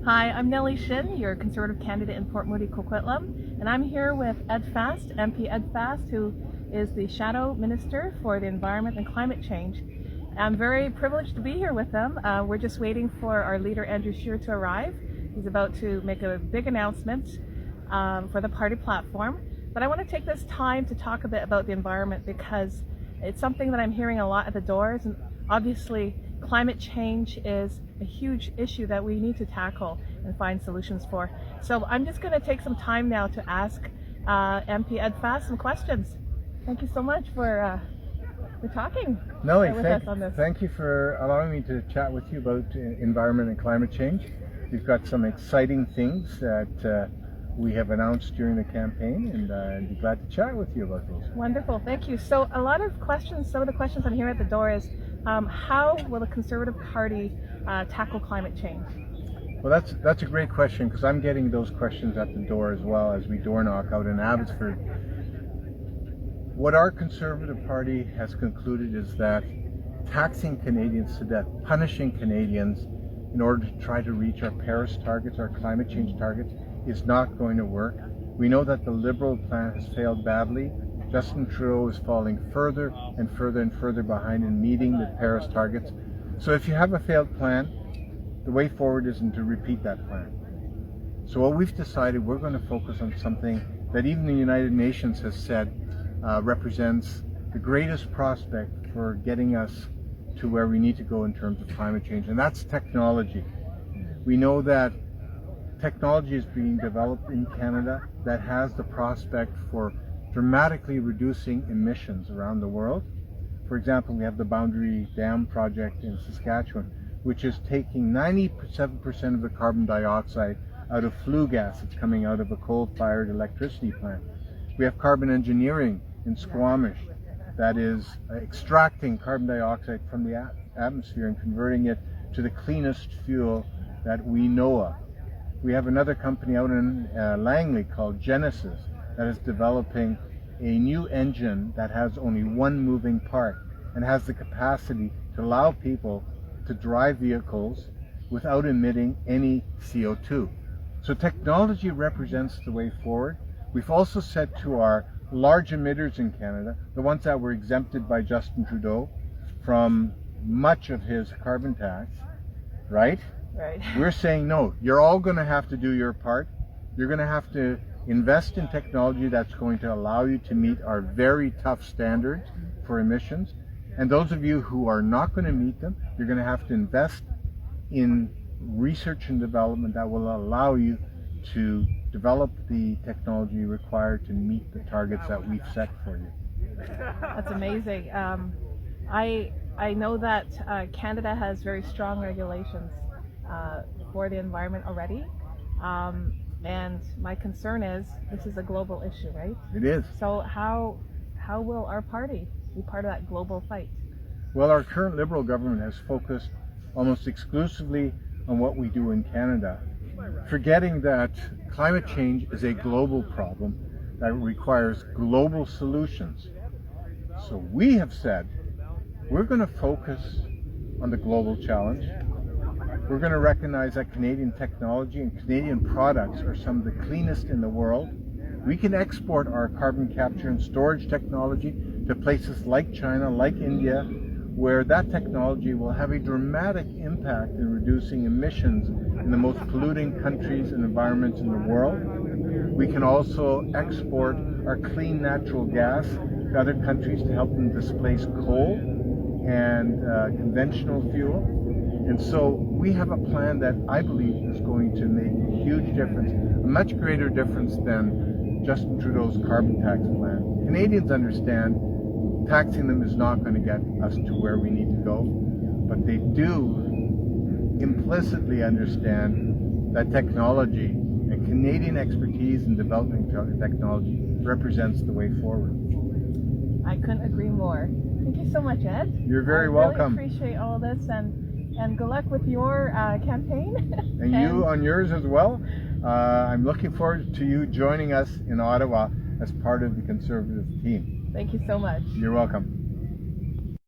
Hi, I'm Nelly Shin, your Conservative candidate in Fort Moody-Coquitlam, and I'm here with Ed Fast, MP Ed Fast, who is the Shadow Minister for the Environment and Climate Change. I'm very privileged to be here with them. We're just waiting for our leader, Andrew Scheer, to arrive. He's about to make a big announcement for the party platform. But I want to take this time to talk a bit about the environment because it's something that I'm hearing a lot at the doors, and obviously climate change is a huge issue that we need to tackle and find solutions for. So I'm just going to take some time now to ask MP Ed Fast some questions. Thank you so much for talking Nelly, with us on this. Thank you for allowing me to chat with you about environment and climate change. We've got some exciting things that we have announced during the campaign, and I'd be glad to chat with you about those. Wonderful, thank you. So a lot of questions, some of the questions I'm hearing at the door is, how will the Conservative Party tackle climate change? Well, that's a great question, because I'm getting those questions at the door as well as we door knock out in Abbotsford. What our Conservative Party has concluded is that taxing Canadians to death, punishing Canadians in order to try to reach our Paris targets, our climate change targets, is not going to work. We know that the Liberal plan has failed badly. Justin Trudeau is falling further and further and further behind in meeting the Paris targets. So if you have a failed plan, the way forward isn't to repeat that plan. So what we've decided, we're going to focus on something that even the United Nations has said represents the greatest prospect for getting us to where we need to go in terms of climate change, and that's technology. We know that technology is being developed in Canada that has the prospect for dramatically reducing emissions around the world. For example, we have the Boundary Dam project in Saskatchewan, which is taking 97% of the carbon dioxide out of flue gas that's coming out of a coal-fired electricity plant. We have carbon engineering in Squamish that is extracting carbon dioxide from the atmosphere and converting it to the cleanest fuel that we know of. We have another company out in Langley called Genesis that is developing a new engine that has only one moving part and has the capacity to allow people to drive vehicles without emitting any CO2. So technology represents the way forward. We've also said to our large emitters in Canada, the ones that were exempted by Justin Trudeau from much of his carbon tax, right? Right. We're saying, no, you're all going to have to do your part. You're going to have to invest in technology that's going to allow you to meet our very tough standards for emissions. And those of you who are not going to meet them, you're going to have to invest in research and development that will allow you to develop the technology required to meet the targets that we've set for you. That's amazing. I know that Canada has very strong regulations for the environment already, and my concern is this is a global issue, right? It is. So how will our party be part of that global fight? Well, our current Liberal government has focused almost exclusively on what we do in Canada, forgetting that climate change is a global problem that requires global solutions. So we have said we're going to focus on the global challenge. We're going to recognize that Canadian technology and Canadian products are some of the cleanest in the world. We can export our carbon capture and storage technology to places like China, like India, where that technology will have a dramatic impact in reducing emissions in the most polluting countries and environments in the world. We can also export our clean natural gas to other countries to help them displace coal and conventional fuel. And so we have a plan that I believe is going to make a huge difference, a much greater difference than Justin Trudeau's carbon tax plan. Canadians understand taxing them is not going to get us to where we need to go, but they do implicitly understand that technology and Canadian expertise in developing technology represents the way forward. I couldn't agree more. Thank you so much, Ed. You're very welcome. I really appreciate all this, and good luck with your campaign. And you on yours as well. I'm looking forward to you joining us in Ottawa as part of the Conservative team. Thank you so much. You're welcome.